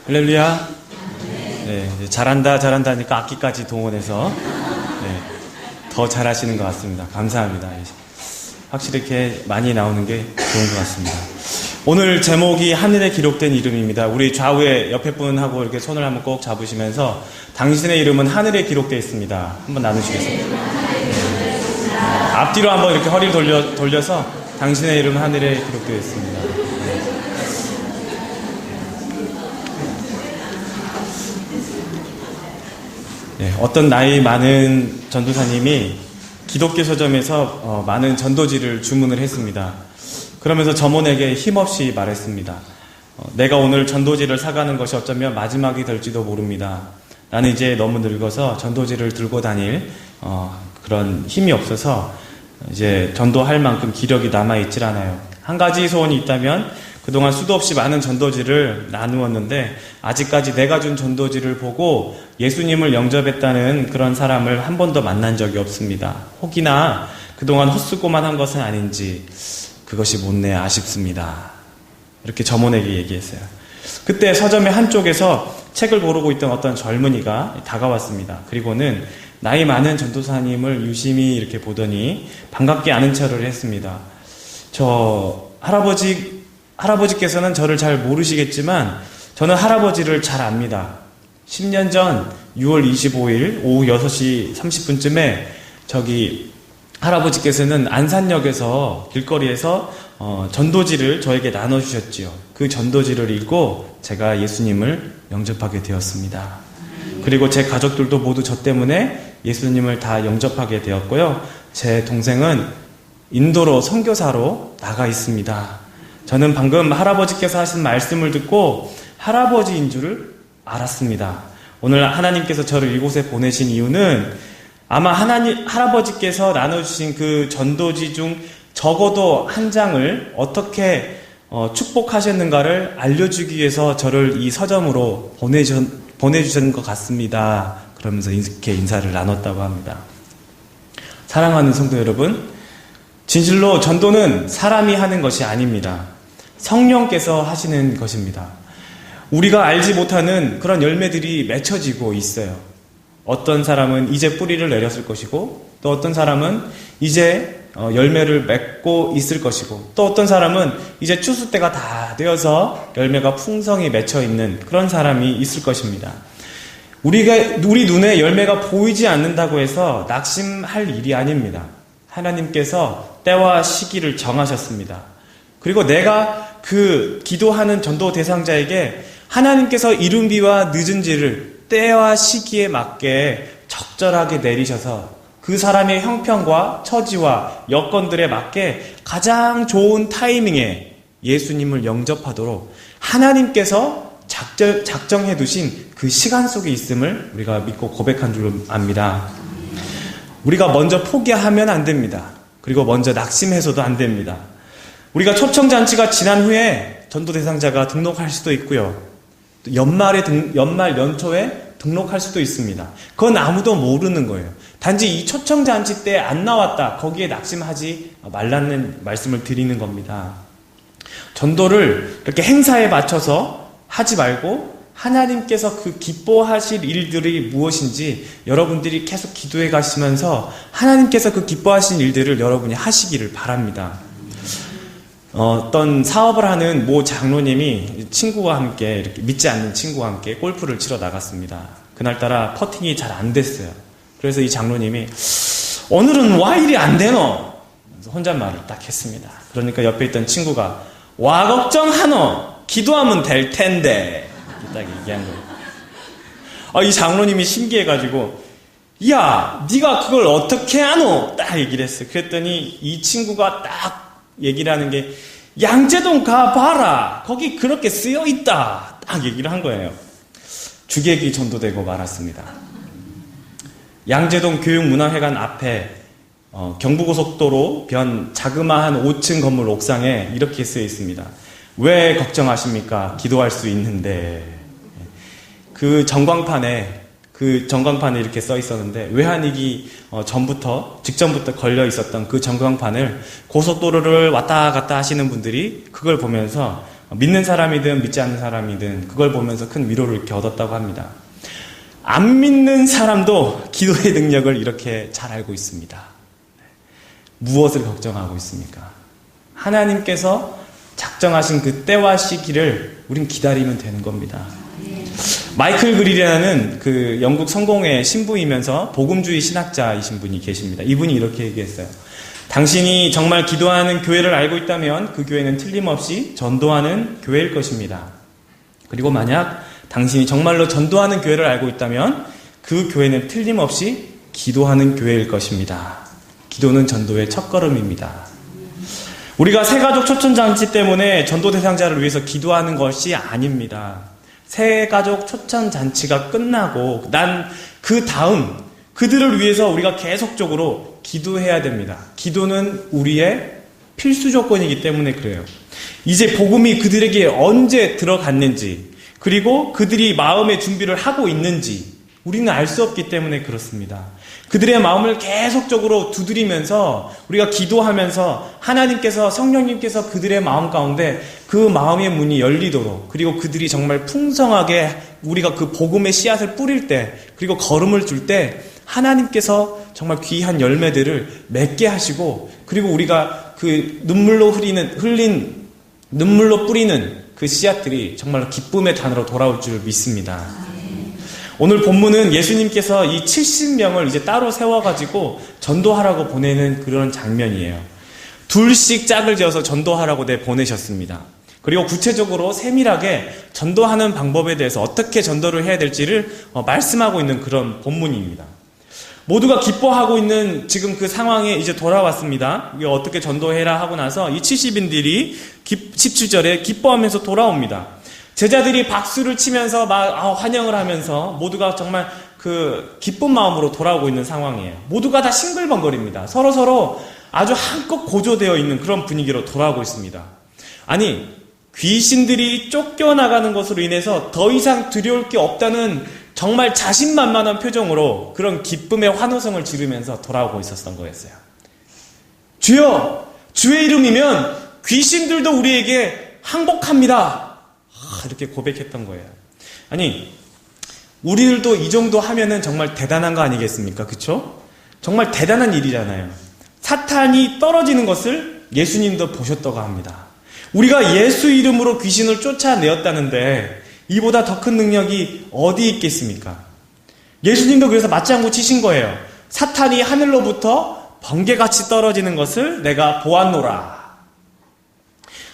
할렐루야. 네, 잘한다 하니까 악기까지 동원해서 네, 더 잘하시는 것 같습니다. 감사합니다. 확실히 이렇게 많이 나오는 게 좋은 것 같습니다. 오늘 제목이 하늘에 기록된 이름입니다. 우리 좌우에 옆에 분하고 이렇게 손을 한번 꼭 잡으시면서 당신의 이름은 하늘에 기록되어 있습니다. 한번 나누시겠습니다. 네. 앞뒤로 한번 이렇게 허리를 돌려서 당신의 이름은 하늘에 기록되어 있습니다. 네, 어떤 나이 많은 전도사님이 기독교 서점에서 많은 전도지를 주문을 했습니다. 그러면서 점원에게 힘없이 말했습니다. 내가 오늘 전도지를 사가는 것이 어쩌면 마지막이 될지도 모릅니다. 나는 이제 너무 늙어서 전도지를 들고 다닐 그런 힘이 없어서 이제 전도할 만큼 기력이 남아있질 않아요. 한 가지 소원이 있다면 그동안 수도 없이 많은 전도지를 나누었는데 아직까지 내가 준 전도지를 보고 예수님을 영접했다는 그런 사람을 한 번도 만난 적이 없습니다. 혹이나 그동안 헛수고만 한 것은 아닌지 그것이 못내 아쉽습니다. 이렇게 점원에게 얘기했어요. 그때 서점의 한쪽에서 책을 고르고 있던 어떤 젊은이가 다가왔습니다. 그리고는 나이 많은 전도사님을 유심히 이렇게 보더니 반갑게 아는 척을 했습니다. 저 할아버지께서는 저를 잘 모르시겠지만 저는 할아버지를 잘 압니다. 10년 전 6월 25일 오후 6시 30분쯤에 저기 할아버지께서는 안산역에서 길거리에서 전도지를 저에게 나눠주셨지요. 그 전도지를 읽고 제가 예수님을 영접하게 되었습니다. 그리고 제 가족들도 모두 저 때문에 예수님을 다 영접하게 되었고요. 제 동생은 인도로 선교사로 나가 있습니다. 저는 방금 할아버지께서 하신 말씀을 듣고 할아버지인 줄을 알았습니다. 오늘 하나님께서 저를 이곳에 보내신 이유는 아마 할아버지께서 나눠주신 그 전도지 중 적어도 한 장을 어떻게 축복하셨는가를 알려주기 위해서 저를 이 서점으로 보내주신 것 같습니다. 그러면서 이렇게 인사를 나눴다고 합니다. 사랑하는 성도 여러분, 진실로 전도는 사람이 하는 것이 아닙니다. 성령께서 하시는 것입니다. 우리가 알지 못하는 그런 열매들이 맺혀지고 있어요. 어떤 사람은 이제 뿌리를 내렸을 것이고, 또 어떤 사람은 이제 열매를 맺고 있을 것이고, 또 어떤 사람은 이제 추수 때가 다 되어서 열매가 풍성히 맺혀 있는 그런 사람이 있을 것입니다. 우리 눈에 열매가 보이지 않는다고 해서 낙심할 일이 아닙니다. 하나님께서 때와 시기를 정하셨습니다. 그리고 내가 그 기도하는 전도 대상자에게 하나님께서 이른비와 늦은지를 때와 시기에 맞게 적절하게 내리셔서 그 사람의 형편과 처지와 여건들에 맞게 가장 좋은 타이밍에 예수님을 영접하도록 하나님께서 작정해 두신 그 시간 속에 있음을 우리가 믿고 고백한 줄 압니다. 우리가 먼저 포기하면 안 됩니다. 그리고 먼저 낙심해서도 안 됩니다. 우리가 초청잔치가 지난 후에 전도 대상자가 등록할 수도 있고요. 연말 연초에 등록할 수도 있습니다. 그건 아무도 모르는 거예요. 단지 이 초청잔치 때 안 나왔다. 거기에 낙심하지 말라는 말씀을 드리는 겁니다. 전도를 이렇게 행사에 맞춰서 하지 말고 하나님께서 그 기뻐하실 일들이 무엇인지 여러분들이 계속 기도해 가시면서 하나님께서 그 기뻐하신 일들을 여러분이 하시기를 바랍니다. 어떤 사업을 하는 모 장로님이 친구와 함께 이렇게 믿지 않는 친구와 함께 골프를 치러 나갔습니다. 그날따라 퍼팅이 잘 안 됐어요. 그래서 이 장로님이 오늘은 와 일이 안 되노? 혼잣말을 딱 했습니다. 그러니까 옆에 있던 친구가 와 걱정하노? 기도하면 될 텐데 딱 얘기한 거예요. 이 장로님이 신기해가지고 야 네가 그걸 어떻게 하노? 딱 얘기를 했어요. 그랬더니 이 친구가 딱 얘기를 하는 게 양재동 가봐라 거기 그렇게 쓰여있다 딱 얘기를 한 거예요. 주객이 전도되고 말았습니다. 양재동 교육문화회관 앞에 경부고속도로 변 자그마한 5층 건물 옥상에 이렇게 쓰여 있습니다. 왜 걱정하십니까? 기도할 수 있는데. 그 전광판에 이렇게 써 있었는데 외환위기 직전부터 걸려 있었던 그 전광판을 고속도로를 왔다 갔다 하시는 분들이 그걸 보면서 믿는 사람이든 믿지 않는 사람이든 그걸 보면서 큰 위로를 이렇게 얻었다고 합니다. 안 믿는 사람도 기도의 능력을 이렇게 잘 알고 있습니다. 무엇을 걱정하고 있습니까? 하나님께서 작정하신 그 때와 시기를 우린 기다리면 되는 겁니다. 마이클 그릴이라는 그 영국 성공의 신부이면서 복음주의 신학자이신 분이 계십니다. 이분이 이렇게 얘기했어요. 당신이 정말 기도하는 교회를 알고 있다면 그 교회는 틀림없이 전도하는 교회일 것입니다. 그리고 만약 당신이 정말로 전도하는 교회를 알고 있다면 그 교회는 틀림없이 기도하는 교회일 것입니다. 기도는 전도의 첫걸음입니다. 우리가 새가족 초천잔치 때문에 전도 대상자를 위해서 기도하는 것이 아닙니다. 새가족 초천잔치가 끝나고 난 그 다음 그들을 위해서 우리가 계속적으로 기도해야 됩니다. 기도는 우리의 필수 조건이기 때문에 그래요. 이제 복음이 그들에게 언제 들어갔는지, 그리고 그들이 마음의 준비를 하고 있는지 우리는 알 수 없기 때문에 그렇습니다. 그들의 마음을 계속적으로 두드리면서 우리가 기도하면서 하나님께서, 성령님께서 그들의 마음 가운데 그 마음의 문이 열리도록, 그리고 그들이 정말 풍성하게 우리가 그 복음의 씨앗을 뿌릴 때, 그리고 걸음을 줄 때 하나님께서 정말 귀한 열매들을 맺게 하시고, 그리고 우리가 그 눈물로 뿌리는 그 씨앗들이 정말로 기쁨의 단어로 돌아올 줄 믿습니다. 오늘 본문은 예수님께서 이 70명을 이제 따로 세워가지고 전도하라고 보내는 그런 장면이에요. 둘씩 짝을 지어서 전도하라고 보내셨습니다. 그리고 구체적으로 세밀하게 전도하는 방법에 대해서 어떻게 전도를 해야 될지를 말씀하고 있는 그런 본문입니다. 모두가 기뻐하고 있는 지금 그 상황에 이제 돌아왔습니다. 이게 어떻게 전도해라 하고 나서 이 70인들이 17절에 기뻐하면서 돌아옵니다. 제자들이 박수를 치면서 막 환영을 하면서 모두가 정말 그 기쁜 마음으로 돌아오고 있는 상황이에요. 모두가 다 싱글벙거립니다. 서로서로 아주 한껏 고조되어 있는 그런 분위기로 돌아오고 있습니다. 아니, 귀신들이 쫓겨나가는 것으로 인해서 더 이상 두려울 게 없다는 정말 자신만만한 표정으로 그런 기쁨의 환호성을 지르면서 돌아오고 있었던 거였어요. 주여! 주의 이름이면 귀신들도 우리에게 항복합니다. 이렇게 고백했던 거예요. 아니, 우리들도 이 정도 하면은 정말 대단한 거 아니겠습니까? 그쵸? 정말 대단한 일이잖아요. 사탄이 떨어지는 것을 예수님도 보셨다고 합니다. 우리가 예수 이름으로 귀신을 쫓아내었다는데 이보다 더 큰 능력이 어디 있겠습니까? 예수님도 그래서 맞장구 치신 거예요. 사탄이 하늘로부터 번개같이 떨어지는 것을 내가 보았노라.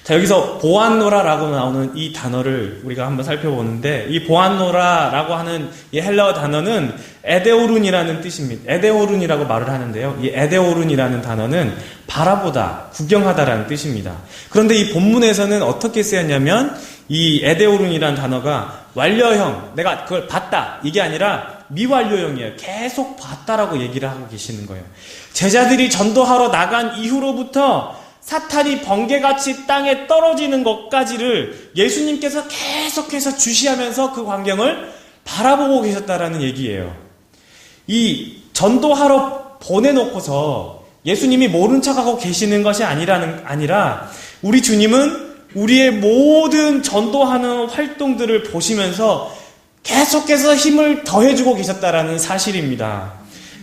자, 여기서 보았노라라고 나오는 이 단어를 우리가 한번 살펴보는데, 이 보았노라라고 하는 이 헬라어 단어는 에데오룬이라는 뜻입니다. 에데오룬이라고 말을 하는데요. 이 에데오룬이라는 단어는 바라보다, 구경하다라는 뜻입니다. 그런데 이 본문에서는 어떻게 쓰였냐면 이 에데오룬이라는 단어가 완료형, 내가 그걸 봤다, 이게 아니라 미완료형이에요. 계속 봤다라고 얘기를 하고 계시는 거예요. 제자들이 전도하러 나간 이후로부터 사탄이 번개같이 땅에 떨어지는 것까지를 예수님께서 계속해서 주시하면서 그 광경을 바라보고 계셨다라는 얘기예요. 이 전도하러 보내놓고서 예수님이 모른 척하고 계시는 것이 아니라 우리 주님은 우리의 모든 전도하는 활동들을 보시면서 계속해서 힘을 더해주고 계셨다라는 사실입니다.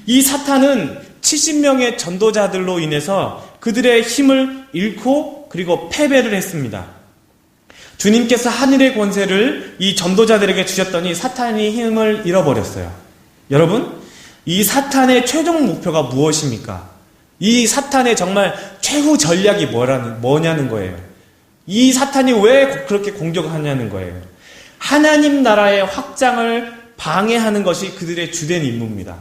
이 사탄은 70명의 전도자들로 인해서 그들의 힘을 잃고 그리고 패배를 했습니다. 주님께서 하늘의 권세를 이 전도자들에게 주셨더니 사탄이 힘을 잃어버렸어요. 여러분, 이 사탄의 최종 목표가 무엇입니까? 이 사탄의 정말 최후 전략이 뭐냐는 거예요. 이 사탄이 왜 그렇게 공격하냐는 거예요. 하나님 나라의 확장을 방해하는 것이 그들의 주된 임무입니다.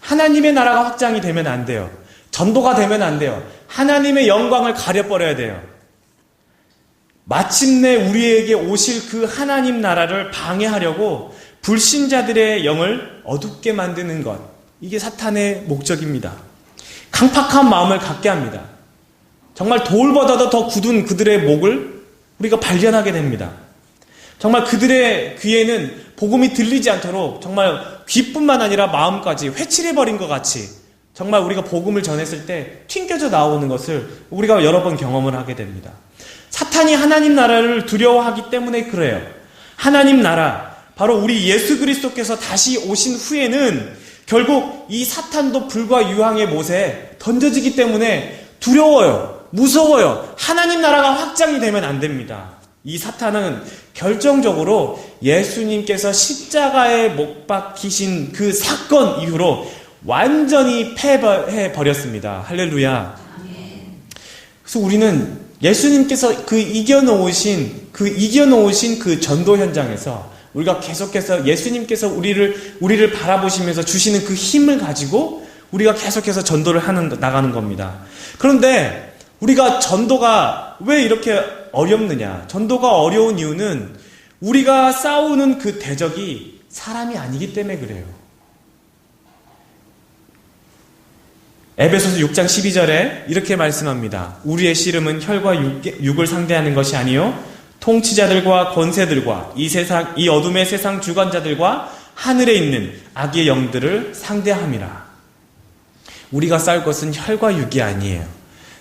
하나님의 나라가 확장이 되면 안 돼요. 전도가 되면 안 돼요. 하나님의 영광을 가려버려야 돼요. 마침내 우리에게 오실 그 하나님 나라를 방해하려고 불신자들의 영을 어둡게 만드는 것, 이게 사탄의 목적입니다. 강팍한 마음을 갖게 합니다. 정말 돌보다도 더 굳은 그들의 목을 우리가 발견하게 됩니다. 정말 그들의 귀에는 복음이 들리지 않도록 정말 귀뿐만 아니라 마음까지 회칠해버린 것 같이 정말 우리가 복음을 전했을 때 튕겨져 나오는 것을 우리가 여러 번 경험을 하게 됩니다. 사탄이 하나님 나라를 두려워하기 때문에 그래요. 하나님 나라, 바로 우리 예수 그리스도께서 다시 오신 후에는 결국 이 사탄도 불과 유황의 못에 던져지기 때문에 두려워요. 무서워요. 하나님 나라가 확장이 되면 안 됩니다. 이 사탄은 결정적으로 예수님께서 십자가에 못 박히신 그 사건 이후로 완전히 패배해버렸습니다. 할렐루야. 그래서 우리는 예수님께서 이겨놓으신 그 전도 현장에서 우리가 계속해서 예수님께서 우리를 바라보시면서 주시는 그 힘을 가지고 우리가 계속해서 전도를 나가는 겁니다. 그런데 우리가 전도가 왜 이렇게 어렵느냐? 전도가 어려운 이유는 우리가 싸우는 그 대적이 사람이 아니기 때문에 그래요. 에베소서 6장 12절에 이렇게 말씀합니다. 우리의 씨름은 혈과 육을 상대하는 것이 아니요 통치자들과 권세들과 이 어둠의 세상 주관자들과 하늘에 있는 악의 영들을 상대함이라. 우리가 싸울 것은 혈과 육이 아니에요.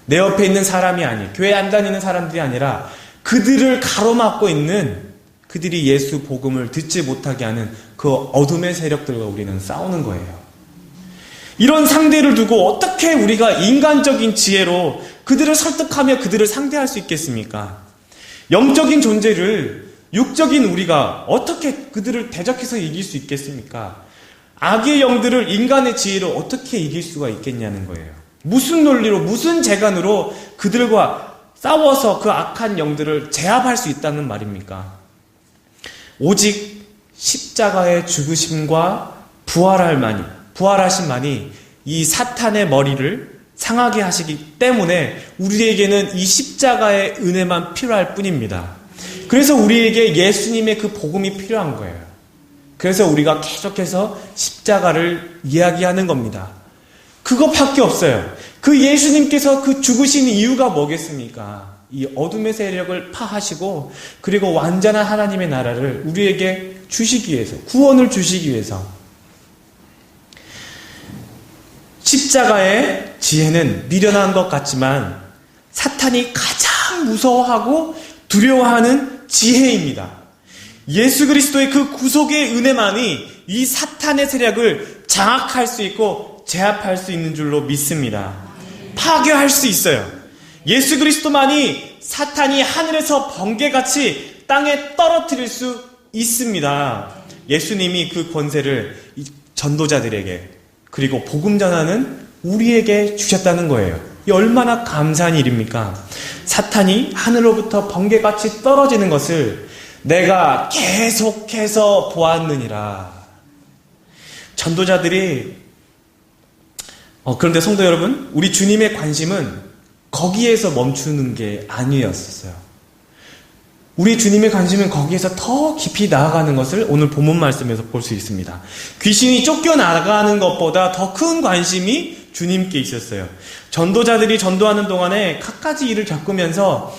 내 옆에 있는 사람이 아니에요. 교회 안 다니는 사람들이 아니라 그들을 가로막고 있는, 그들이 예수 복음을 듣지 못하게 하는 그 어둠의 세력들과 우리는 싸우는 거예요. 이런 상대를 두고 어떻게 우리가 인간적인 지혜로 그들을 설득하며 그들을 상대할 수 있겠습니까? 영적인 존재를 육적인 우리가 어떻게 그들을 대적해서 이길 수 있겠습니까? 악의 영들을 인간의 지혜로 어떻게 이길 수가 있겠냐는 거예요. 무슨 논리로, 무슨 재간으로 그들과 싸워서 그 악한 영들을 제압할 수 있다는 말입니까? 오직 십자가의 죽으심과 부활하심만이 이 사탄의 머리를 상하게 하시기 때문에 우리에게는 이 십자가의 은혜만 필요할 뿐입니다. 그래서 우리에게 예수님의 그 복음이 필요한 거예요. 그래서 우리가 계속해서 십자가를 이야기하는 겁니다. 그것밖에 없어요. 그 예수님께서 그 죽으신 이유가 뭐겠습니까? 이 어둠의 세력을 파하시고 그리고 완전한 하나님의 나라를 우리에게 주시기 위해서, 구원을 주시기 위해서. 십자가의 지혜는 미련한 것 같지만 사탄이 가장 무서워하고 두려워하는 지혜입니다. 예수 그리스도의 그 구속의 은혜만이 이 사탄의 세력을 장악할 수 있고 제압할 수 있는 줄로 믿습니다. 파괴할 수 있어요. 예수 그리스도만이 사탄이 하늘에서 번개같이 땅에 떨어뜨릴 수 있습니다. 예수님이 그 권세를 전도자들에게 그리고 복음 전하는 우리에게 주셨다는 거예요. 이 얼마나 감사한 일입니까? 사탄이 하늘로부터 번개같이 떨어지는 것을 내가 계속해서 보았느니라. 전도자들이 그런데 성도 여러분, 우리 주님의 관심은 거기에서 멈추는 게 아니었어요. 우리 주님의 관심은 거기에서 더 깊이 나아가는 것을 오늘 본문 말씀에서 볼 수 있습니다. 귀신이 쫓겨나가는 것보다 더 큰 관심이 주님께 있었어요. 전도자들이 전도하는 동안에 갖가지 일을 겪으면서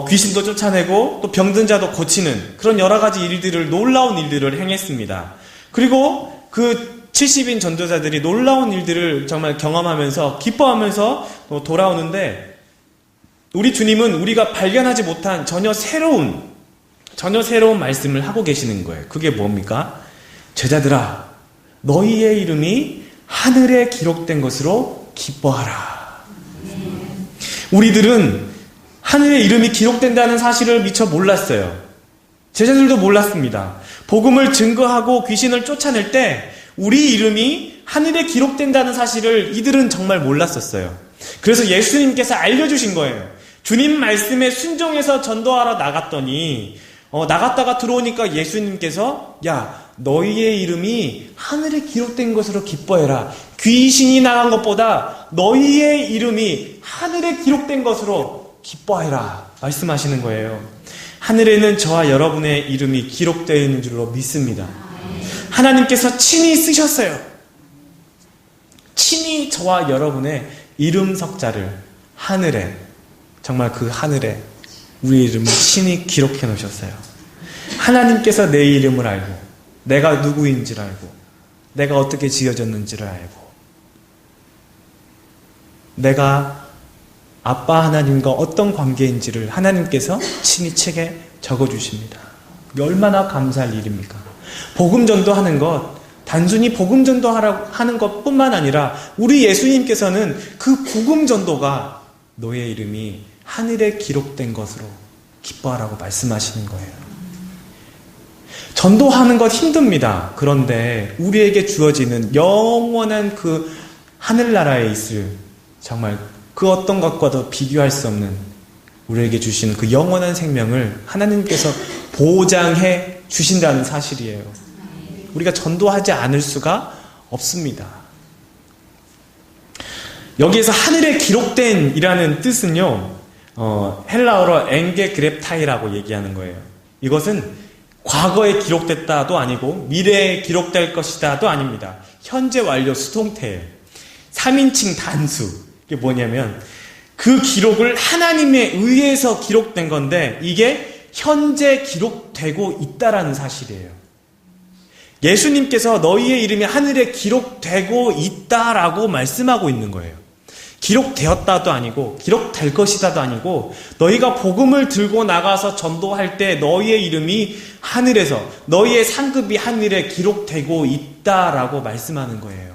귀신도 쫓아내고 또 병든 자도 고치는 그런 여러 가지 일들을, 놀라운 일들을 행했습니다. 그리고 그 70인 전도자들이 놀라운 일들을 정말 경험하면서 기뻐하면서 돌아오는데 우리 주님은 우리가 발견하지 못한 전혀 새로운 말씀을 하고 계시는 거예요. 그게 뭡니까? 제자들아, 너희의 이름이 하늘에 기록된 것으로 기뻐하라. 우리들은 하늘에 이름이 기록된다는 사실을 미처 몰랐어요. 제자들도 몰랐습니다. 복음을 증거하고 귀신을 쫓아낼 때 우리 이름이 하늘에 기록된다는 사실을 이들은 정말 몰랐었어요. 그래서 예수님께서 알려주신 거예요. 주님 말씀에 순종해서 전도하러 나갔더니 나갔다가 들어오니까 예수님께서 야, 너희의 이름이 하늘에 기록된 것으로 기뻐해라. 귀신이 나간 것보다 너희의 이름이 하늘에 기록된 것으로 기뻐해라 말씀하시는 거예요. 하늘에는 저와 여러분의 이름이 기록되어 있는 줄로 믿습니다. 하나님께서 친히 쓰셨어요. 친히 저와 여러분의 이름 석자를 하늘에, 정말 그 하늘에 우리 이름을 친히 기록해 놓으셨어요. 하나님께서 내 이름을 알고, 내가 누구인지를 알고, 내가 어떻게 지어졌는지를 알고, 내가 아빠 하나님과 어떤 관계인지를 하나님께서 친히 책에 적어주십니다. 얼마나 감사할 일입니까? 복음 전도하는 것, 단순히 복음 전도하는 것뿐만 아니라 우리 예수님께서는 그 복음 전도가 너의 이름이 하늘에 기록된 것으로 기뻐하라고 말씀하시는 거예요. 전도하는 것 힘듭니다. 그런데 우리에게 주어지는 영원한 그 하늘나라에 있을 정말 그 어떤 것과도 비교할 수 없는 우리에게 주신 그 영원한 생명을 하나님께서 보장해 주신다는 사실이에요. 우리가 전도하지 않을 수가 없습니다. 여기에서 하늘에 기록된 이라는 뜻은요, 헬라어로 엔게 그랩타이라고 얘기하는 거예요. 이것은 과거에 기록됐다도 아니고 미래에 기록될 것이다도 아닙니다. 현재 완료 수동태예요. 3인칭 단수. 이게 뭐냐면 그 기록을 하나님에 의해서 기록된 건데 이게 현재 기록되고 있다라는 사실이에요. 예수님께서 너희의 이름이 하늘에 기록되고 있다라고 말씀하고 있는 거예요. 기록되었다도 아니고 기록될 것이다도 아니고 너희가 복음을 들고 나가서 전도할 때 너희의 이름이 하늘에서 너희의 상급이 하늘에 기록되고 있다라고 말씀하는 거예요.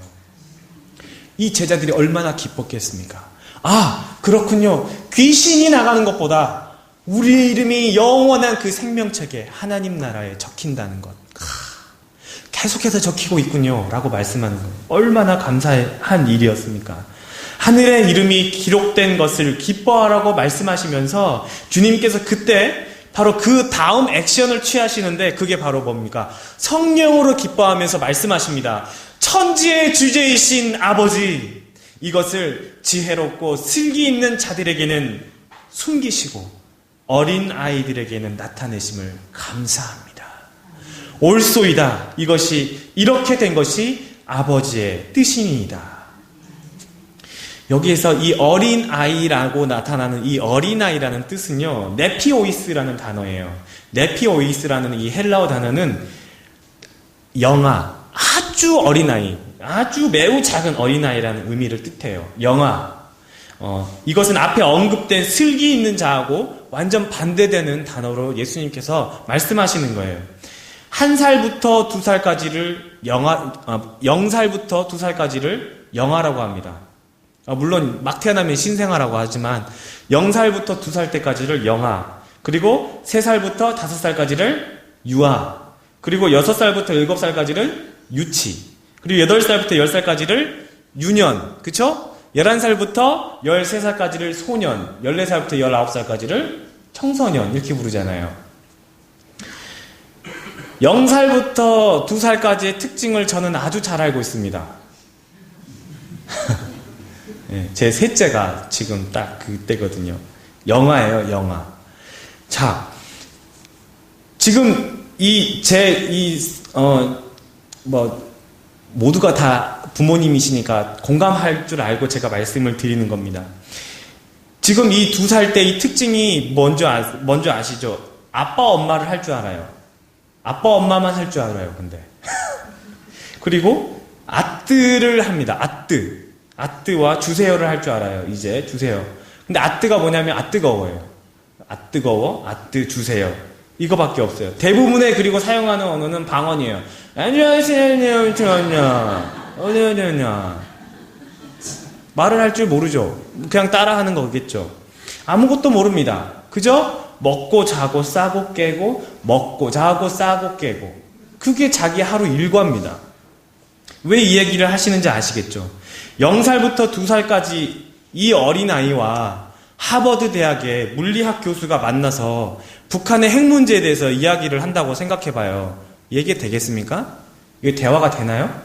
이 제자들이 얼마나 기뻤겠습니까? 아, 그렇군요. 귀신이 나가는 것보다 우리의 이름이 영원한 그 생명책에 하나님 나라에 적힌다는 것. 계속해서 적히고 있군요. 라고 말씀하는 거예요. 얼마나 감사한 일이었습니까? 하늘의 이름이 기록된 것을 기뻐하라고 말씀하시면서 주님께서 그때 바로 그 다음 액션을 취하시는데 그게 바로 뭡니까? 성령으로 기뻐하면서 말씀하십니다. 천지의 주제이신 아버지, 이것을 지혜롭고 슬기 있는 자들에게는 숨기시고 어린 아이들에게는 나타내심을 감사합니다. 옳소이다. 이것이 이렇게 된 것이 아버지의 뜻이니이다. 여기에서 이 어린아이라고 나타나는 이 어린아이라는 뜻은요, 네피오이스라는 단어예요. 네피오이스라는 이 헬라어 단어는 영아, 아주 어린아이, 아주 매우 작은 어린아이라는 의미를 뜻해요. 영아. 이것은 앞에 언급된 슬기 있는 자하고 완전 반대되는 단어로 예수님께서 말씀하시는 거예요. 1살부터 2살까지를 0살부터 2살까지를 영아라고 합니다. 물론 막 태어나면 신생아라고 하지만 0살부터 2살 때까지를 영아, 그리고 3살부터 5살까지를 유아, 그리고 6살부터 7살까지를 유치, 그리고 8살부터 10살까지를 유년, 그쵸? 11살부터 13살까지를 소년, 14살부터 19살까지를 청소년, 이렇게 부르잖아요. 0살부터 2살까지의 특징을 저는 아주 잘 알고 있습니다. 네, 제 셋째가 지금 딱 그때거든요. 영아예요, 영아. 자, 지금 모두가 다 부모님이시니까 공감할 줄 알고 제가 말씀을 드리는 겁니다. 지금 이 2살 때 이 특징이 뭔지 아시죠? 아빠, 엄마를 할 줄 알아요. 아빠, 엄마만 할 줄 알아요, 근데. 그리고 아뜨를 합니다. 아뜨와 주세요를 할 줄 알아요. 이제 주세요. 근데 아뜨가 뭐냐면 아뜨거워요. 아뜨거워, 아뜨, 주세요. 이거밖에 없어요. 대부분의 그리고 사용하는 언어는 방언이에요. 안녕하세요, 어디냐. 말을 할 줄 모르죠. 그냥 따라하는 거겠죠. 아무것도 모릅니다. 그죠? 먹고 자고 싸고 깨고, 먹고 자고 싸고 깨고. 그게 자기 하루 일과입니다. 왜 이 얘기를 하시는지 아시겠죠? 0살부터 2살까지 이 어린아이와 하버드 대학의 물리학 교수가 만나서 북한의 핵 문제에 대해서 이야기를 한다고 생각해봐요. 얘기 되겠습니까? 이게 대화가 되나요?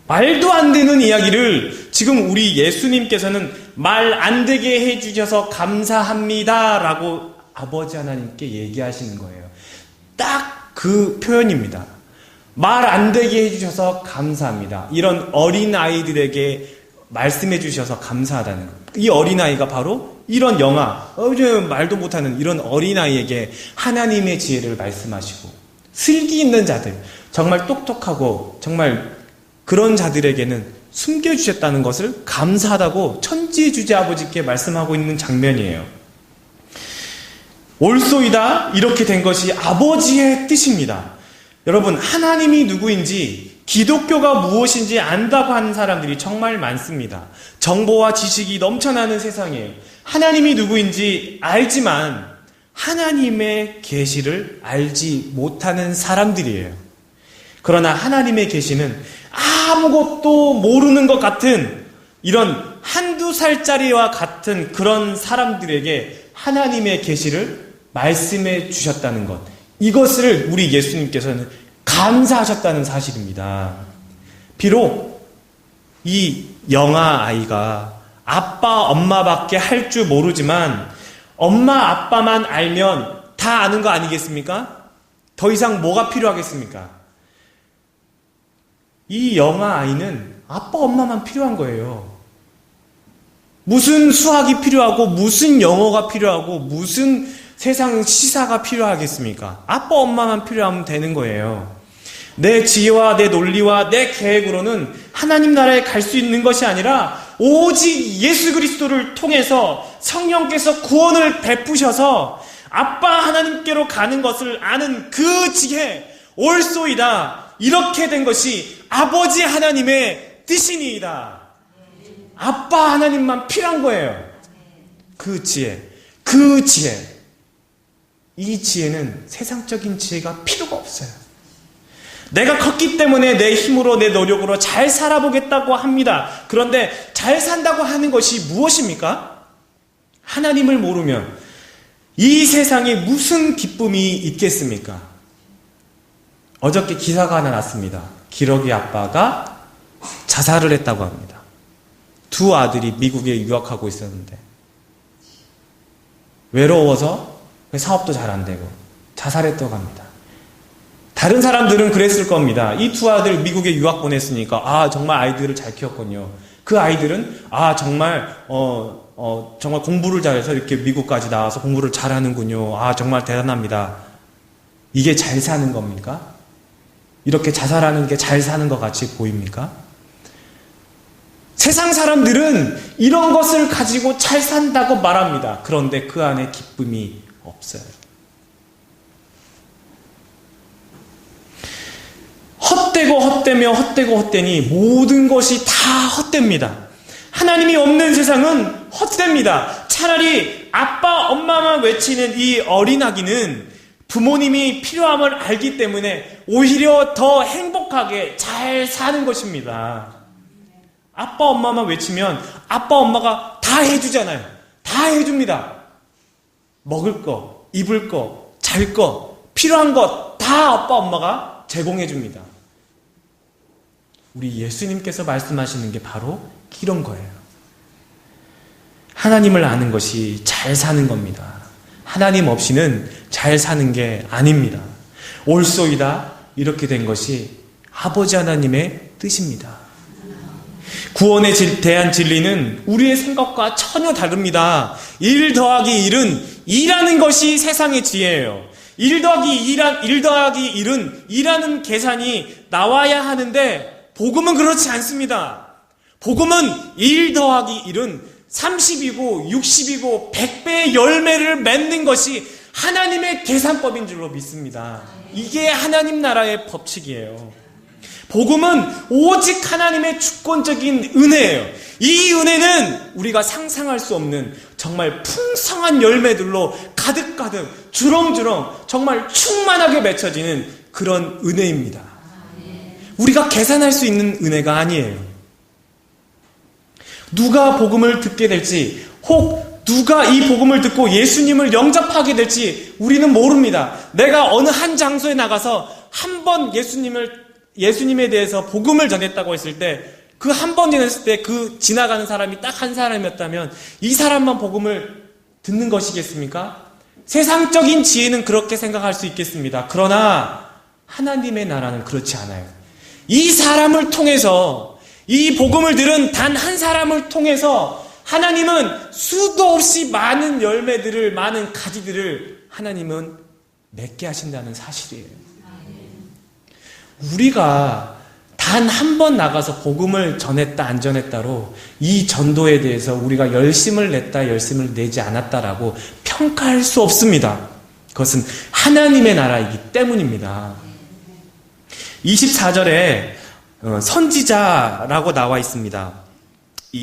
말도 안 되는 이야기를 지금 우리 예수님께서는 말 안 되게 해주셔서 감사합니다 라고 아버지 하나님께 얘기하시는 거예요. 딱 그 표현입니다. 말 안 되게 해주셔서 감사합니다. 이런 어린아이들에게 말씀해 주셔서 감사하다는 거예요. 이 어린아이가 바로 이런 영아, 말도 못하는 이런 어린아이에게 하나님의 지혜를 말씀하시고 슬기 있는 자들, 정말 똑똑하고 정말 그런 자들에게는 숨겨주셨다는 것을 감사하다고 천지주제 아버지께 말씀하고 있는 장면이에요. 옳소이다 이렇게 된 것이 아버지의 뜻입니다. 여러분, 하나님이 누구인지 기독교가 무엇인지 안다고 하는 사람들이 정말 많습니다. 정보와 지식이 넘쳐나는 세상에 하나님이 누구인지 알지만 하나님의 계시를 알지 못하는 사람들이에요. 그러나 하나님의 계시는 아무것도 모르는 것 같은 이런 한두 살짜리와 같은 그런 사람들에게 하나님의 계시를 말씀해 주셨다는 것, 이것을 우리 예수님께서는 감사하셨다는 사실입니다. 비록 이 영아 아이가 아빠 엄마밖에 할 줄 모르지만 엄마 아빠만 알면 다 아는 거 아니겠습니까? 더 이상 뭐가 필요하겠습니까? 이 영아 아이는 아빠 엄마만 필요한 거예요. 무슨 수학이 필요하고 무슨 영어가 필요하고 무슨 세상 시사가 필요하겠습니까? 아빠 엄마만 필요하면 되는 거예요. 내 지혜와 내 논리와 내 계획으로는 하나님 나라에 갈 수 있는 것이 아니라 오직 예수 그리스도를 통해서 성령께서 구원을 베푸셔서 아빠 하나님께로 가는 것을 아는 그 지혜, 옳소이다 이렇게 된 것이 아버지 하나님의 뜻이니이다. 아빠 하나님만 필요한 거예요. 그 지혜, 이 지혜는 세상적인 지혜가 필요가 없어요. 내가 컸기 때문에 내 힘으로 내 노력으로 잘 살아보겠다고 합니다. 그런데 잘 산다고 하는 것이 무엇입니까? 하나님을 모르면 이 세상에 무슨 기쁨이 있겠습니까? 어저께 기사가 하나 났습니다. 기러기 아빠가 자살을 했다고 합니다. 두 아들이 미국에 유학하고 있었는데 외로워서 사업도 잘 안 되고 자살했다고 합니다. 다른 사람들은 그랬을 겁니다. 이 두 아들 미국에 유학 보냈으니까 정말 아이들을 잘 키웠군요. 그 아이들은 정말 정말 공부를 잘해서 이렇게 미국까지 나와서 공부를 잘하는군요. 정말 대단합니다. 이게 잘 사는 겁니까? 이렇게 자살하는 게 잘 사는 것 같이 보입니까? 세상 사람들은 이런 것을 가지고 잘 산다고 말합니다. 그런데 그 안에 기쁨이 없어요. 헛되고 헛되며 헛되고 헛되니 모든 것이 다 헛됩니다. 하나님이 없는 세상은 헛됩니다. 차라리 아빠 엄마만 외치는 이 어린아기는 부모님이 필요함을 알기 때문에 오히려 더 행복하게 잘 사는 것입니다. 아빠 엄마만 외치면 아빠 엄마가 다 해주잖아요. 다 해줍니다. 먹을 거, 입을 거, 잘 거, 필요한 것 다 아빠 엄마가 제공해 줍니다. 우리 예수님께서 말씀하시는 게 바로 이런 거예요. 하나님을 아는 것이 잘 사는 겁니다. 하나님 없이는 잘 사는 게 아닙니다. 옳소이다 이렇게 된 것이 아버지 하나님의 뜻입니다. 구원에 대한 진리는 우리의 생각과 전혀 다릅니다. 1 더하기 1은 2라는 것이 세상의 지혜예요. 1 더하기 1은 2라는 계산이 나와야 하는데 복음은 그렇지 않습니다. 복음은 1 더하기 1은 30이고 60이고 100배의 열매를 맺는 것이 하나님의 계산법인 줄로 믿습니다. 이게 하나님 나라의 법칙이에요. 복음은 오직 하나님의 주권적인 은혜예요. 이 은혜는 우리가 상상할 수 없는 정말 풍성한 열매들로 가득가득 주렁주렁 정말 충만하게 맺혀지는 그런 은혜입니다. 우리가 계산할 수 있는 은혜가 아니에요. 누가 복음을 듣게 될지 혹 누가 이 복음을 듣고 예수님을 영접하게 될지 우리는 모릅니다. 내가 어느 한 장소에 나가서 한 번 예수님에 대해서 복음을 전했다고 했을 때 그 한 번 전했을 때 그 지나가는 사람이 딱 한 사람이었다면 이 사람만 복음을 듣는 것이겠습니까? 세상적인 지혜는 그렇게 생각할 수 있겠습니다. 그러나 하나님의 나라는 그렇지 않아요. 이 사람을 통해서 이 복음을 들은 단 한 사람을 통해서 하나님은 수도 없이 많은 열매들을 많은 가지들을 하나님은 맺게 하신다는 사실이에요. 우리가 단 한 번 나가서 복음을 전했다 안 전했다로 이 전도에 대해서 우리가 열심을 냈다 열심을 내지 않았다라고 평가할 수 없습니다. 그것은 하나님의 나라이기 때문입니다. 24절에 선지자라고 나와 있습니다.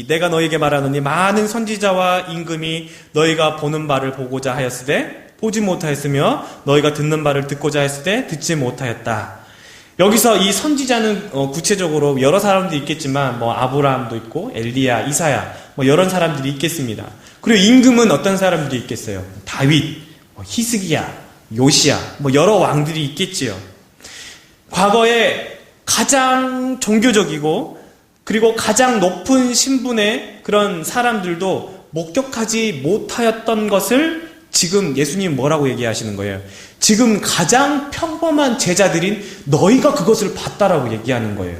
내가 너에게 말하노니 많은 선지자와 임금이 너희가 보는 바를 보고자 하였으되 보지 못하였으며 너희가 듣는 바를 듣고자 하였으되 듣지 못하였다. 여기서 이 선지자는 구체적으로 여러 사람들이 있겠지만 아브라함도 있고 엘리야, 이사야 여러 사람들이 있겠습니다. 그리고 임금은 어떤 사람들이 있겠어요? 다윗, 히스기야, 요시야 여러 왕들이 있겠지요. 과거에 가장 종교적이고 그리고 가장 높은 신분의 그런 사람들도 목격하지 못하였던 것을 지금 예수님 뭐라고 얘기하시는 거예요? 지금 가장 평범한 제자들인 너희가 그것을 봤다라고 얘기하는 거예요.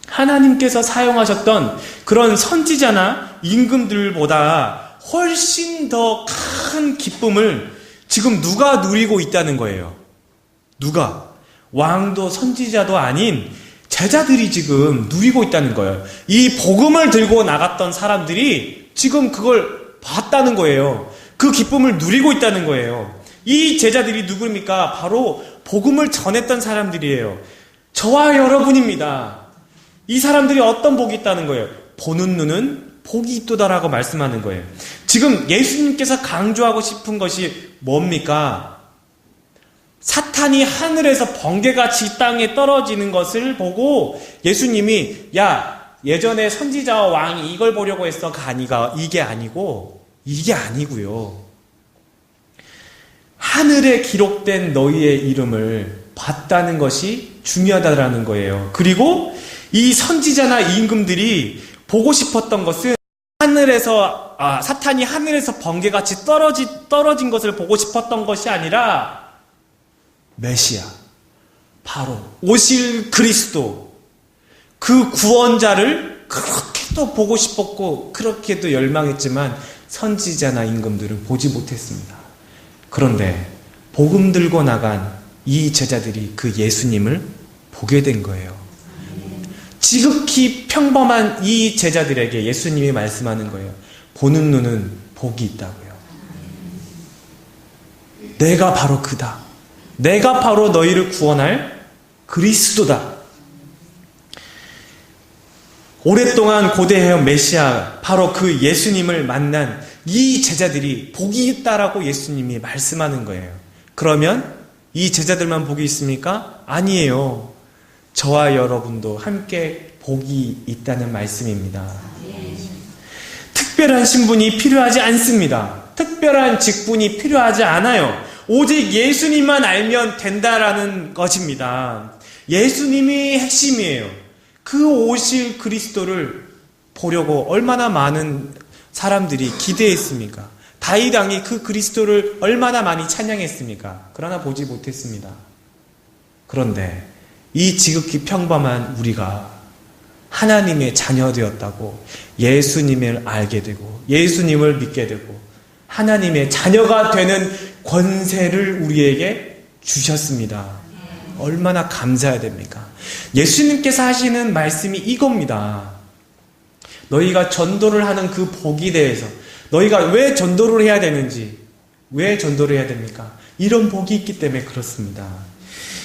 하나님께서 사용하셨던 그런 선지자나 임금들보다 훨씬 더 큰 기쁨을 지금 누가 누리고 있다는 거예요. 누가? 왕도 선지자도 아닌 제자들이 지금 누리고 있다는 거예요. 이 복음을 들고 나갔던 사람들이 지금 그걸 봤다는 거예요. 그 기쁨을 누리고 있다는 거예요. 이 제자들이 누구입니까? 바로 복음을 전했던 사람들이에요. 저와 여러분입니다. 이 사람들이 어떤 복이 있다는 거예요? 보는 눈은 복이 있도다라고 말씀하는 거예요. 지금 예수님께서 강조하고 싶은 것이 뭡니까? 사탄이 하늘에서 번개같이 땅에 떨어지는 것을 보고 예수님이 예전에 선지자와 왕이 이걸 보려고 했어가 이게 아니고요. 하늘에 기록된 너희의 이름을 봤다는 것이 중요하다라는 거예요. 그리고 이 선지자나 임금들이 보고 싶었던 것은 사탄이 하늘에서 번개같이 떨어진 것을 보고 싶었던 것이 아니라 메시아, 바로 오실 그리스도, 그 구원자를 그렇게도 보고 싶었고 그렇게도 열망했지만 선지자나 임금들은 보지 못했습니다. 그런데 복음 들고 나간 이 제자들이 그 예수님을 보게 된 거예요. 지극히 평범한 이 제자들에게 예수님이 말씀하는 거예요. 보는 눈은 복이 있다고요. 내가 바로 그다. 내가 바로 너희를 구원할 그리스도다. 오랫동안 고대해온 메시아, 바로 그 예수님을 만난 이 제자들이 복이 있다라고 예수님이 말씀하는 거예요. 그러면 이 제자들만 복이 있습니까? 아니에요. 저와 여러분도 함께 복이 있다는 말씀입니다. 특별한 신분이 필요하지 않습니다. 특별한 직분이 필요하지 않아요. 오직 예수님만 알면 된다라는 것입니다. 예수님이 핵심이에요. 그 오실 그리스도를 보려고 얼마나 많은 사람들이 기대했습니까? 다윗 왕이 그 그리스도를 얼마나 많이 찬양했습니까? 그러나 보지 못했습니다. 그런데 이 지극히 평범한 우리가 하나님의 자녀 되었다고 예수님을 알게 되고 예수님을 믿게 되고 하나님의 자녀가 되는 권세를 우리에게 주셨습니다. 얼마나 감사해야 됩니까? 예수님께서 하시는 말씀이 이겁니다. 너희가 전도를 하는 그 복에 대해서 너희가 왜 전도를 해야 되는지, 왜 전도를 해야 됩니까? 이런 복이 있기 때문에 그렇습니다.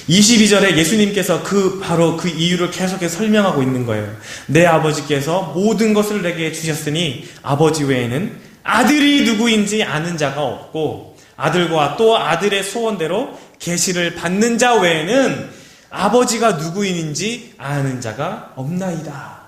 22절에 예수님께서 바로 그 이유를 계속해서 설명하고 있는 거예요. 내 아버지께서 모든 것을 내게 주셨으니 아버지 외에는 아들이 누구인지 아는 자가 없고 아들과 또 아들의 소원대로 계시를 받는 자 외에는 아버지가 누구인지 아는 자가 없나이다.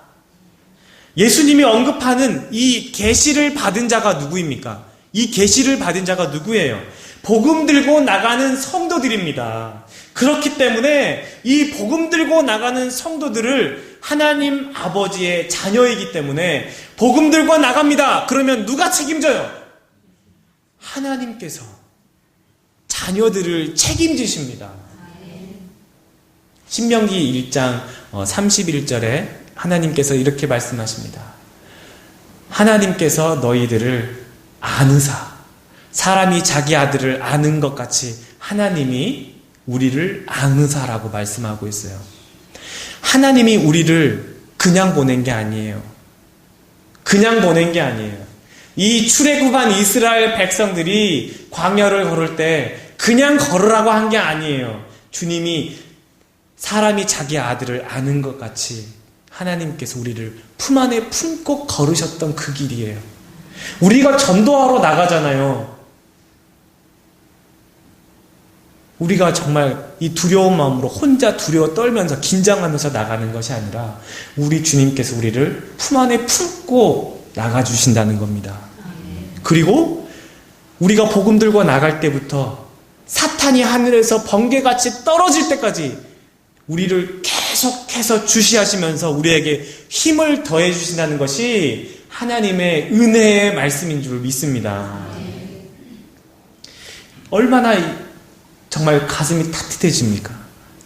예수님이 언급하는 이 계시를 받은 자가 누구입니까? 이 계시를 받은 자가 누구예요? 복음 들고 나가는 성도들입니다. 그렇기 때문에 이 복음 들고 나가는 성도들을 하나님 아버지의 자녀이기 때문에 복음 들고 나갑니다. 그러면 누가 책임져요? 하나님께서 자녀들을 책임지십니다. 신명기 1장 31절에 하나님께서 이렇게 말씀하십니다. 하나님께서 너희들을 아느사, 사람이 자기 아들을 아는 것 같이 하나님이 우리를 아느사라고 말씀하고 있어요. 하나님이 우리를 그냥 보낸 게 아니에요. 그냥 보낸 게 아니에요. 이 출애굽한 이스라엘 백성들이 광야를 걸을 때 그냥 걸으라고 한 게 아니에요. 주님이 사람이 자기 아들을 아는 것 같이 하나님께서 우리를 품 안에 품고 걸으셨던 그 길이에요. 우리가 전도하러 나가잖아요. 우리가 정말 이 두려운 마음으로 혼자 두려워 떨면서 긴장하면서 나가는 것이 아니라 우리 주님께서 우리를 품 안에 품고 나가주신다는 겁니다. 그리고 우리가 복음 들고 나갈 때부터 사탄이 하늘에서 번개같이 떨어질 때까지 우리를 계속해서 주시하시면서 우리에게 힘을 더해 주신다는 것이 하나님의 은혜의 말씀인 줄 믿습니다. 얼마나 정말 가슴이 따뜻해집니까?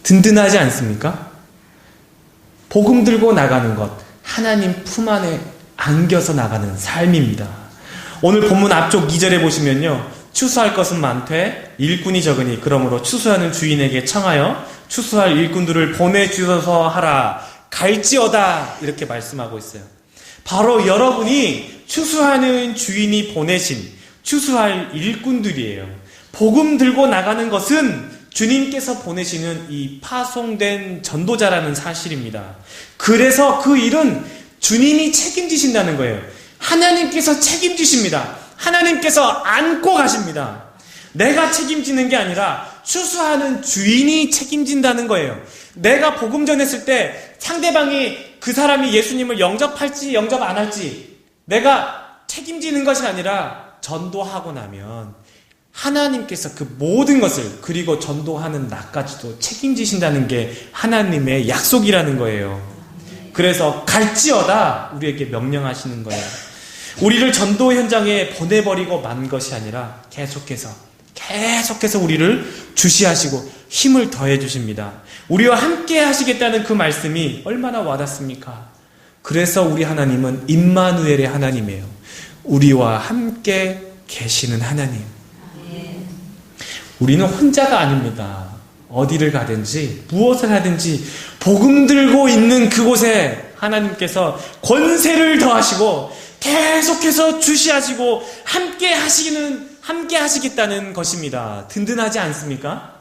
든든하지 않습니까? 복음 들고 나가는 것, 하나님 품 안에 안겨서 나가는 삶입니다. 오늘 본문 앞쪽 2절에 보시면요, 추수할 것은 많되 일꾼이 적으니 그러므로 추수하는 주인에게 청하여 추수할 일꾼들을 보내주셔서 하라 갈지어다, 이렇게 말씀하고 있어요. 바로 여러분이 추수하는 주인이 보내신 추수할 일꾼들이에요. 복음 들고 나가는 것은 주님께서 보내시는 이 파송된 전도자라는 사실입니다. 그래서 그 일은 주님이 책임지신다는 거예요. 하나님께서 책임지십니다. 하나님께서 안고 가십니다. 내가 책임지는 게 아니라 추수하는 주인이 책임진다는 거예요. 내가 복음 전했을 때 상대방이 그 사람이 예수님을 영접할지 영접 안 할지 내가 책임지는 것이 아니라 전도하고 나면 하나님께서 그 모든 것을, 그리고 전도하는 나까지도 책임지신다는 게 하나님의 약속이라는 거예요. 그래서 갈지어다 우리에게 명령하시는 거예요. 우리를 전도 현장에 보내버리고 만 것이 아니라 계속해서 우리를 주시하시고 힘을 더해 주십니다. 우리와 함께 하시겠다는 그 말씀이 얼마나 와닿습니까? 그래서 우리 하나님은 임마누엘의 하나님이에요. 우리와 함께 계시는 하나님. 우리는 혼자가 아닙니다. 어디를 가든지 무엇을 하든지 복음 들고 있는 그곳에 하나님께서 권세를 더하시고 계속해서 주시하시고 함께 하시겠다는 것입니다. 든든하지 않습니까?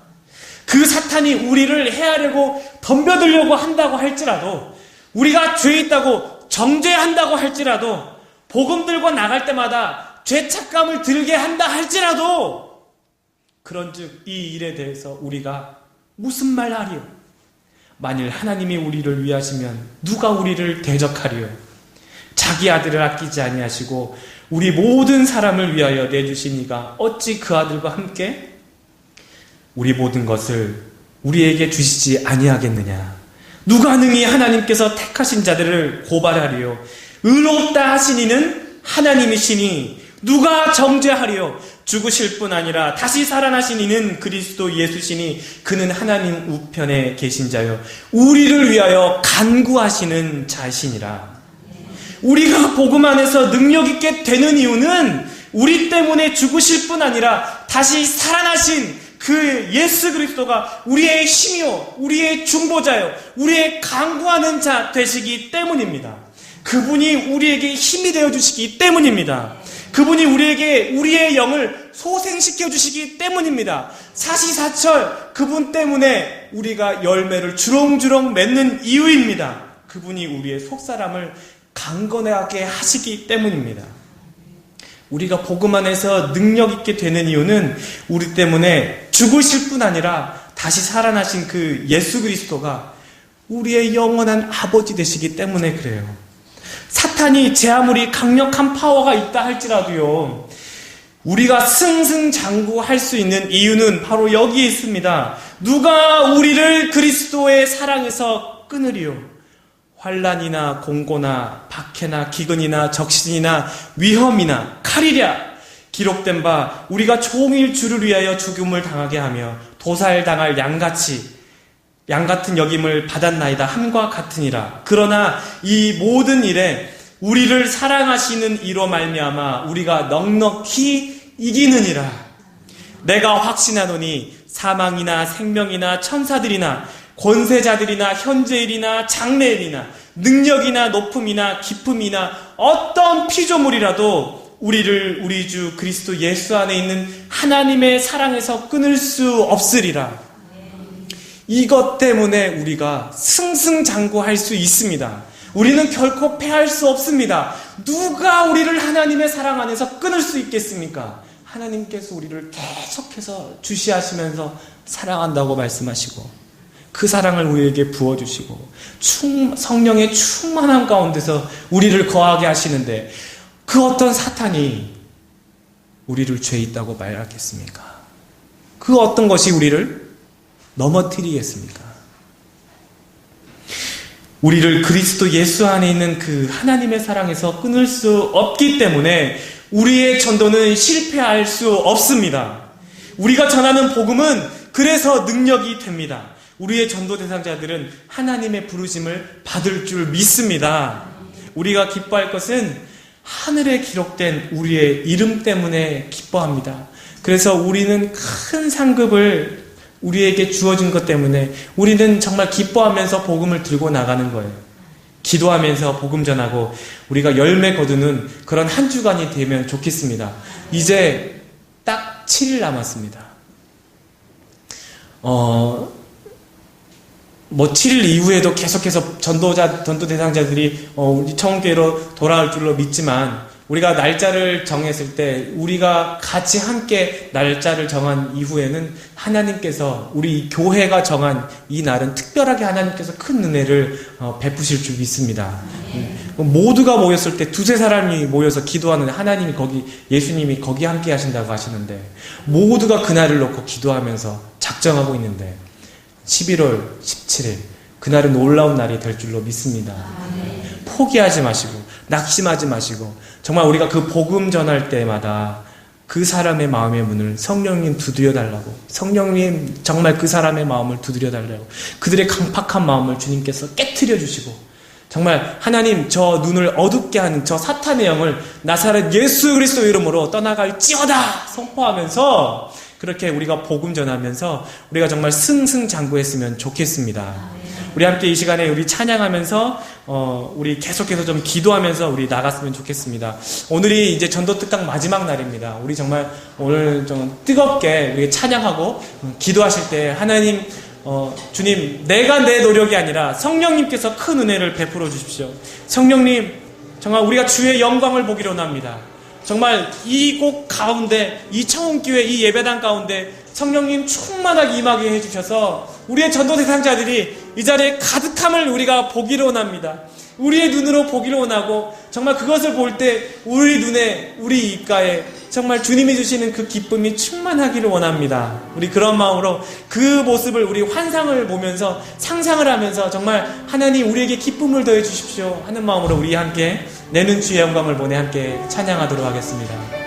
그 사탄이 우리를 해하려고 덤벼들려고 한다고 할지라도, 우리가 죄 있다고 정죄한다고 할지라도, 복음 들고 나갈 때마다 죄책감을 들게 한다 할지라도, 그런즉 이 일에 대해서 우리가 무슨 말 하리요? 만일 하나님이 우리를 위하시면 누가 우리를 대적하리요? 자기 아들을 아끼지 아니하시고 우리 모든 사람을 위하여 내주시니가 어찌 그 아들과 함께 우리 모든 것을 우리에게 주시지 아니하겠느냐? 누가 능히 하나님께서 택하신 자들을 고발하리요? 의롭다 하신 이는 하나님이시니 누가 정죄하리요? 죽으실 뿐 아니라 다시 살아나신 이는 그리스도 예수시니 그는 하나님 우편에 계신 자요 우리를 위하여 간구하시는 자이시니라. 우리가 복음 안에서 능력 있게 되는 이유는 우리 때문에 죽으실 뿐 아니라 다시 살아나신 그 예수 그리스도가 우리의 힘이요, 우리의 중보자요, 우리의 간구하는 자 되시기 때문입니다. 그분이 우리에게 힘이 되어 주시기 때문입니다. 그분이 우리에게 우리의 영을 소생시켜 주시기 때문입니다. 사시사철 그분 때문에 우리가 열매를 주렁주렁 맺는 이유입니다. 그분이 우리의 속사람을 강건하게 하시기 때문입니다. 우리가 복음 안에서 능력 있게 되는 이유는 우리 때문에 죽으실 뿐 아니라 다시 살아나신 그 예수 그리스도가 우리의 영원한 아버지 되시기 때문에 그래요. 사탄이 제 아무리 강력한 파워가 있다 할지라도요, 우리가 승승장구할 수 있는 이유는 바로 여기에 있습니다. 누가 우리를 그리스도의 사랑에서 끊으리요? 환난이나 공고나 박해나 기근이나 적신이나 위험이나 칼이랴. 기록된 바 우리가 종일 주를 위하여 죽음을 당하게 하며 도살당할 양 같은 여김을 받았나이다 함과 같으니라. 그러나 이 모든 일에 우리를 사랑하시는 이로 말미암아 우리가 넉넉히 이기느니라. 내가 확신하노니 사망이나 생명이나 천사들이나 권세자들이나 현재일이나 장래일이나 능력이나 높음이나 기쁨이나 어떤 피조물이라도 우리 주 그리스도 예수 안에 있는 하나님의 사랑에서 끊을 수 없으리라. 이것 때문에 우리가 승승장구할 수 있습니다. 우리는 결코 패할 수 없습니다. 누가 우리를 하나님의 사랑 안에서 끊을 수 있겠습니까? 하나님께서 우리를 계속해서 주시하시면서 사랑한다고 말씀하시고 그 사랑을 우리에게 부어주시고 성령의 충만함 가운데서 우리를 거하게 하시는데 그 어떤 사탄이 우리를 죄 있다고 말하겠습니까? 그 어떤 것이 우리를 넘어뜨리겠습니까? 우리를 그리스도 예수 안에 있는 그 하나님의 사랑에서 끊을 수 없기 때문에 우리의 전도는 실패할 수 없습니다. 우리가 전하는 복음은 그래서 능력이 됩니다. 우리의 전도 대상자들은 하나님의 부르심을 받을 줄 믿습니다. 우리가 기뻐할 것은 하늘에 기록된 우리의 이름 때문에 기뻐합니다. 그래서 우리는 큰 상급을 우리에게 주어진 것 때문에 우리는 정말 기뻐하면서 복음을 들고 나가는 거예요. 기도하면서 복음 전하고 우리가 열매 거두는 그런 한 주간이 되면 좋겠습니다. 이제 딱 7일 남았습니다. 7일 이후에도 계속해서 전도 대상자들이 우리 청교회로 돌아올 줄로 믿지만 우리가 날짜를 정했을 때 우리가 같이 함께 날짜를 정한 이후에는 하나님께서 우리 교회가 정한 이 날은 특별하게 하나님께서 큰 은혜를 베푸실 줄 믿습니다. 모두가 모였을 때 두세 사람이 모여서 기도하는데 하나님이 예수님이 거기 함께 하신다고 하시는데 모두가 그날을 놓고 기도하면서 작정하고 있는데 11월 17일 그날은 놀라운 날이 될 줄로 믿습니다. 포기하지 마시고 낙심하지 마시고 정말 우리가 그 복음 전할 때마다 그 사람의 마음의 문을 성령님 두드려 달라고 성령님 정말 그 사람의 마음을 두드려 달라고 그들의 강팍한 마음을 주님께서 깨트려 주시고 정말 하나님 저 눈을 어둡게 하는 저 사탄의 영을 나사렛 예수 그리스도 이름으로 떠나갈지어다 선포하면서 그렇게 우리가 복음 전하면서 우리가 정말 승승장구했으면 좋겠습니다. 우리 함께 이 시간에 우리 찬양하면서 우리 계속해서 좀 기도하면서 우리 나갔으면 좋겠습니다. 오늘이 이제 전도 특강 마지막 날입니다. 우리 정말 오늘 좀 뜨겁게 우리 찬양하고 기도하실 때 하나님 주님 내가 내 노력이 아니라 성령님께서 큰 은혜를 베풀어 주십시오. 성령님 정말 우리가 주의 영광을 보기로 합니다. 정말 이 곳 가운데 이 청운교회 이 예배당 가운데 성령님 충만하게 임하게 해주셔서 우리의 전도 대상자들이 이 자리에 가득함을 우리가 보기로 원합니다. 우리의 눈으로 보기로 원하고 정말 그것을 볼 때 우리 눈에 우리 입가에 정말 주님이 주시는 그 기쁨이 충만하기를 원합니다. 우리 그런 마음으로 그 모습을 우리 환상을 보면서 상상을 하면서 정말 하나님 우리에게 기쁨을 더해 주십시오 하는 마음으로 우리 함께 내는 주의 영광을 보내 함께 찬양하도록 하겠습니다.